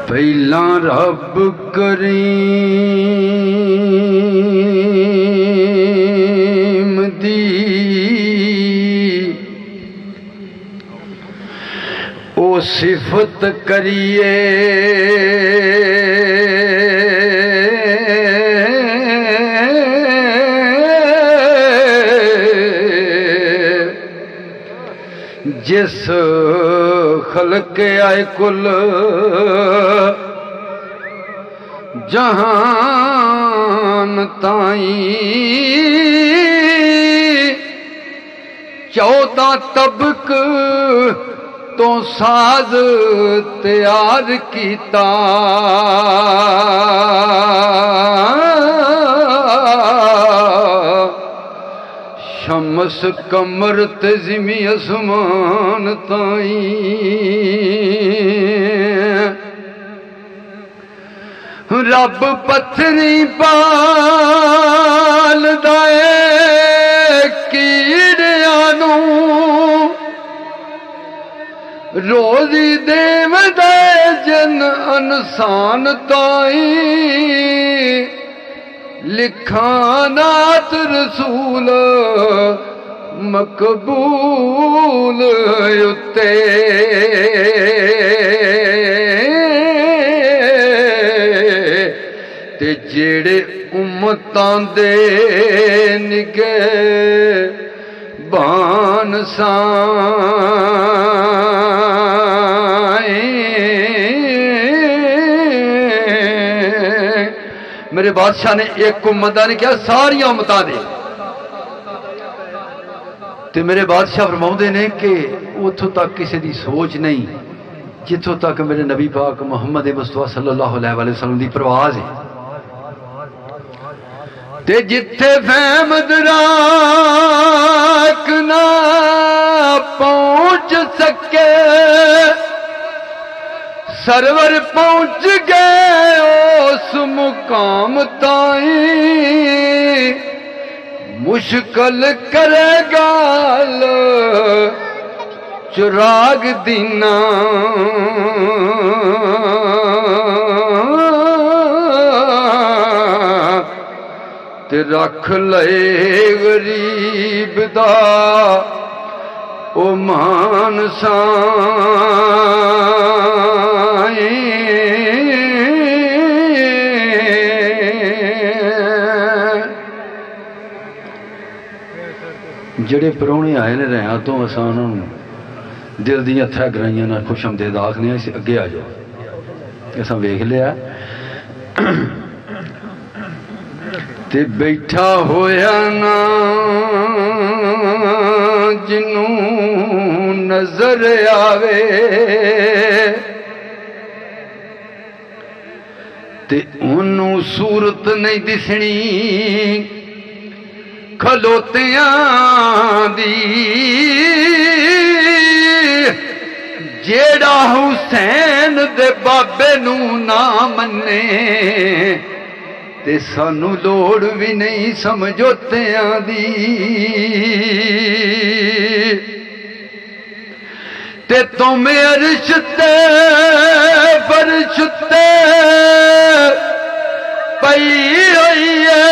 पहला रब करीम दी ओ सिफत करिए जिस खलक आए कुल जहान ताई 14 तबक तो साज तैयार किता शमस कमर ते ज़िमी आसमान ताई रब पत्थरी पाल दाए कीड़ियां नूं रोज़ी देवदा जन इंसान ताई लिखानात रसूल मकबूल उत्ते ते जेड़े उम्मतां दे निगे बान मेरे बादशाह ने एक उम्मत ने क्या सारिया उम्मतां दे ते मेरे बादशाह फरमाउंदे ने कि उथों तक किसी की सोच नहीं जिथों तक मेरे नबी पाक मुहम्मद मुस्तफा सल्लल्लाहु अलैहि वसल्लम की परवाज है ते जिथे फहम दराक ना पहुंच सके सरवर पहुंच गए उस मुकाम ताई मुश्किल करेगा चुराग दीना ते रख ले गरीब दा ओ मान साई ਜਿਹੜੇ ਪ੍ਰਾਹੁਣੇ ਆਏ ਨੇ ਰਹਿਆਂ ਤੋਂ ਅਸਾਂ ਉਹਨਾਂ ਨੂੰ ਦਿਲ ਦੀਆਂ ਹੱਥਾਂ ਗਰਾਈਆਂ ਨਾਲ ਖੁਸ਼ਮਦੀਦ ਆਖਦੇ ਹਾਂ ਅੱਗੇ ਆ ਜਾਓ ਅਸਾਂ ਵੇਖ ਲਿਆ ਤੇ ਬੈਠਾ ਹੋਇਆ ਨਾ ਜਿਹਨੂੰ ਨਜ਼ਰ ਆਵੇ ਤੇ ਉਹਨੂੰ ਸੂਰਤ ਨਹੀਂ ਦਿਸਣੀ खलोतियां दी जेड़ा हुसैन दे बाबे नू ना मन्ने ते सानू लोड़ भी नहीं समझौतियां दी ते तुम अर्श ते फर्श ते पई होई है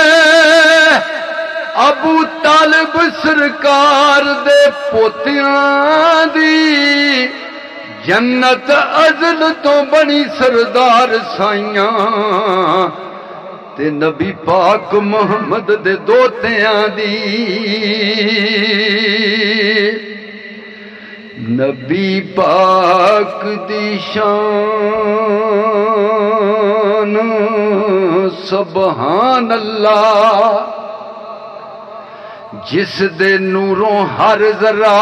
अबू तालिब सरकार दे पोतियां दी जन्नत अज़ल तो बनी सरदार साइयां ते नबी पाक मुहम्मद दे दोतियां दी नबी पाक दी शान सुभान अल्लाह जिस दे नूरों हर जरा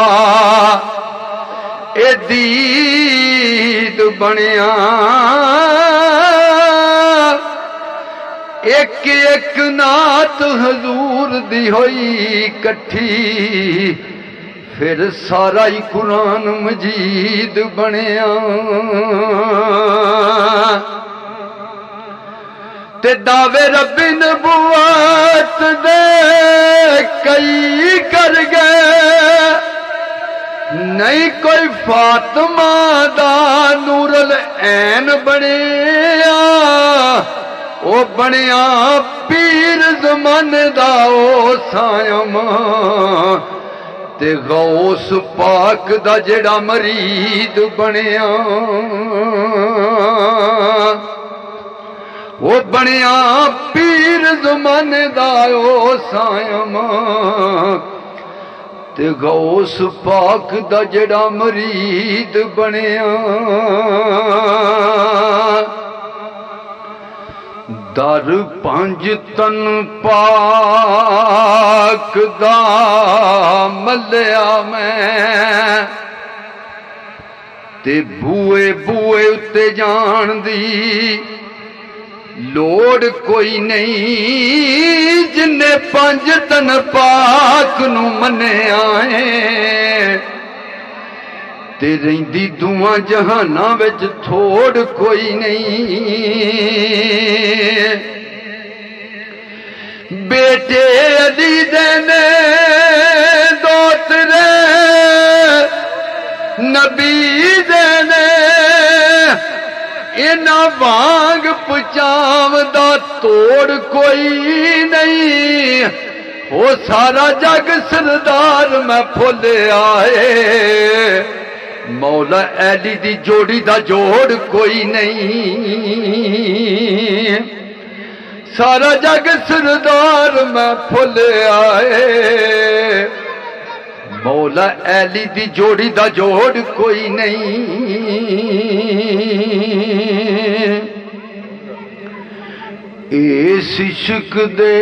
ए दीद बनिया एक एक नात हजूर दी होई कट्ठी फिर सारा ही कुरान मजीद बनिया ते दावे रब्बी नबुवत दे कई कर गए नहीं कोई फातिमा दा नूरल ऐन बनिया ओ बनिया पीर ज़माने दा ओ सायम ते गौस पाक दा जेड़ा मरीद बनिया ओ बनिया पीर ज़माने दा ओ सायम ते गौस पाक दा जेड़ा मरीद बनिया दर पंज तन पाक दा मल्लिया मैं ते बूए बूए उत्ते जान दी लोड़ कोई नहीं जिन्ने पंज तन पाक नू मन्निया है ते रहिंदी दुआ जहाना विच थोड़ कोई नहीं बेटे अली दे ने दोतरे नबी दे ने इना वांग पुचावदा तोड़ कोई नहीं वो सारा जग सरदार मैं फुल आए मौला ऐली दी जोड़ी दा जोड़ कोई नहीं सारा जग सरदार मैं फुल आए मौला ऐली दी जोड़ी दा जोड़ कोई नहीं इस इश्क दे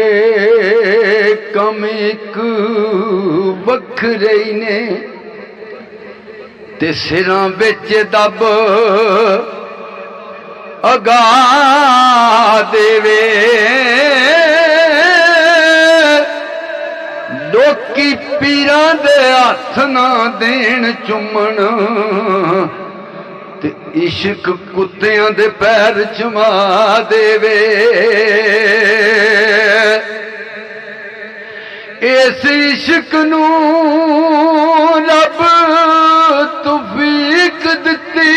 कम एक वखरे ने ते सिरां विच दब अगा देवे लोकी पीरां दे हथ ना देन चुमन ते इश्क कुत्तियां दे पैर चुमा देवे इस इश्क नू रब तौफीक दिती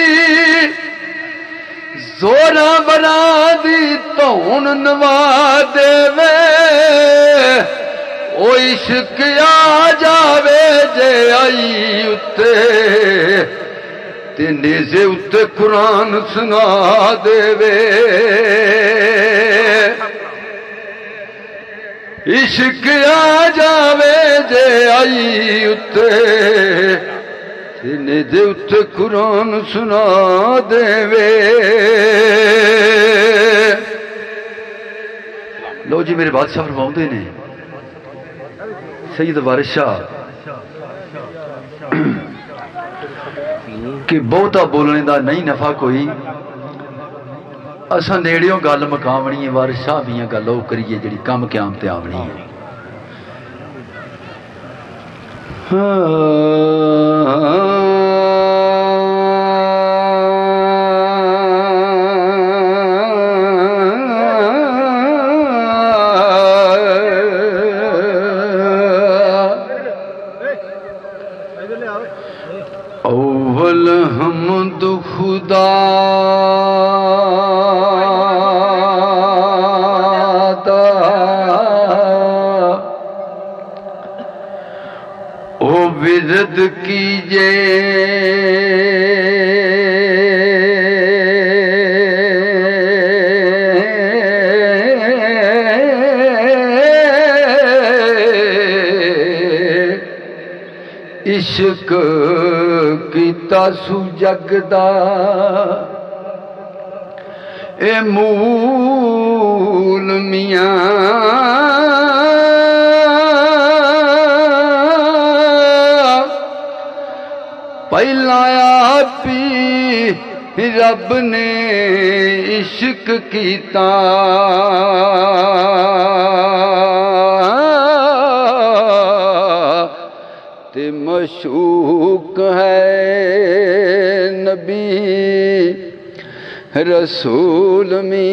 जोरा बना दी धौन नवा देवे ओ इश्क आ जावे जे आई उत्ते ते नेज़े उत्ते कुरान सुना देवे इश्क आ जावे जे आई उत्ते ते नेज़े उत्ते कुरान सुना देवे लो जी मेरे बादशाह फरमाउंदे ने सैयद वारिस शाह कि बहुता बोलने का नहीं नफा कोई असा नेड़ियों गल मकावनी है वारिस शाह भी गल वो करिए जी कम क्याम ते आवनी है अव्वल हमद खुदा दा ओ विरद कीजे इश्क कीता सु जगदा ए मूल मियां पहला आपी रब ने इश्क कीता ते मशूक है नबी रसूल मियां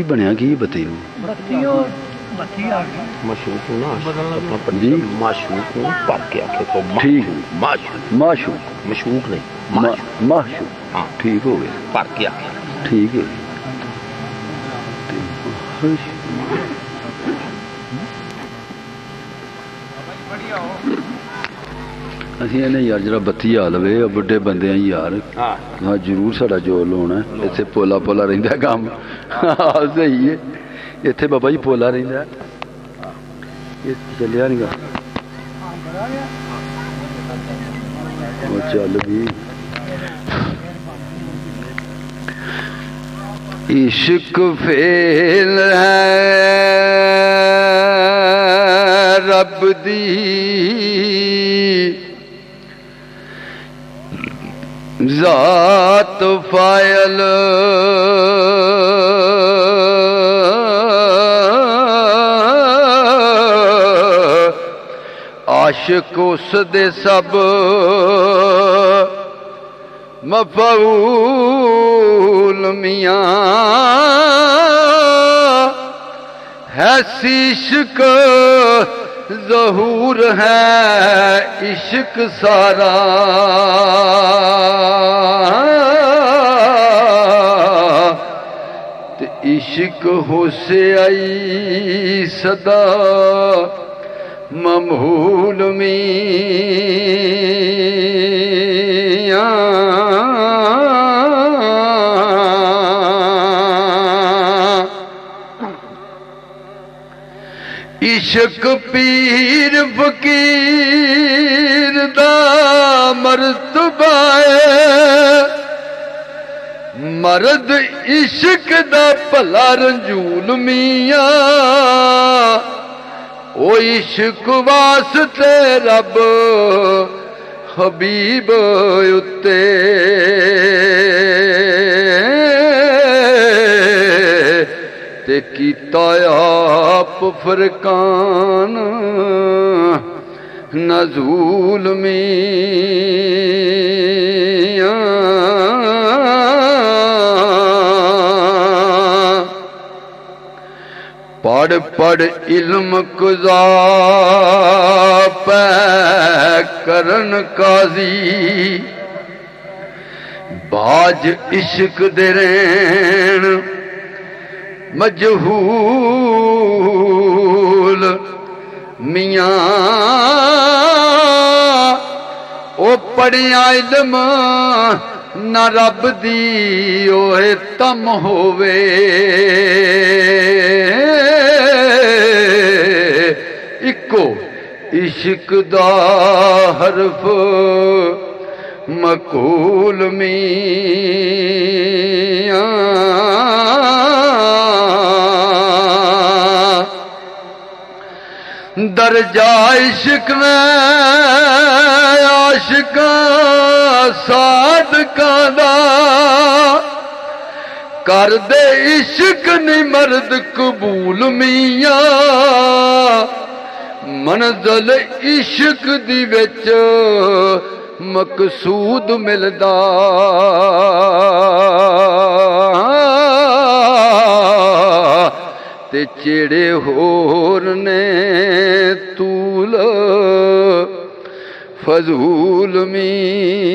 ਬਣਿਆ ਕੀ ਬਤੀ ਨੂੰ माशूक ना अपना पंजी माशूक को भर के आखे तो ठीक माशूक माशूक मशूक नहीं माशूक हाँ ठीक हो गया भर के आखे ठीक है ਅਸੀਂ ਇਹਨੇ ਯਾਰ ਜਰਾ ਬੱਤੀ ਆ ਲਵੇ ਬੁੱਢੇ ਬੰਦੇ ਆ ਯਾਰ ਹਾਂ ਜ਼ਰੂਰ ਸਾਡਾ ਜੋਰ ਲਾਉਣਾ ਇੱਥੇ ਪੋਲਾ ਪੋਲਾ ਰਹਿੰਦਾ ਕੰਮ ਸਹੀ ਹੈ ਇੱਥੇ ਬਾਬਾ ਜੀ ਪੋਲਾ ਰਹਿੰਦਾ ਇਹ ਚੱਲਿਆ ਨਹੀਂ ਗਾ ਉਹ ਚੱਲ ਵੀ इश्क फेल है रब दी ज़ात फायल आशिक उस दे सब मफऊल मियाँ है इश्क ज़हूर है इश्क सारा ते इश्क होसे आई सदा ममहूल मियाँ इश्क पीर फकीर दा मर्तबा है मर्द इश्क दा भला रंजूल मियाँ ओ इश्क वास्ते रब हबीब उत्ते ते कीता आप फरकान नज़ूल मियाँ पढ़ पढ़ इल्म कुज़ा पै करन काजी बाज इश्क दे रैन मजहूल मियाँ ओ पढ़िया इल्म न रब दी ओए तम होवे इको इश्क दा हरफ मकूल मियाँ दर्जा इश्क में आशिका सादका दा कर दे इश्क नहीं मर्द कबूल मियाँ मंज़िल इश्क दी विच मकसूद मिलदा ते चेड़े होर ने तूल फजूल मियाँ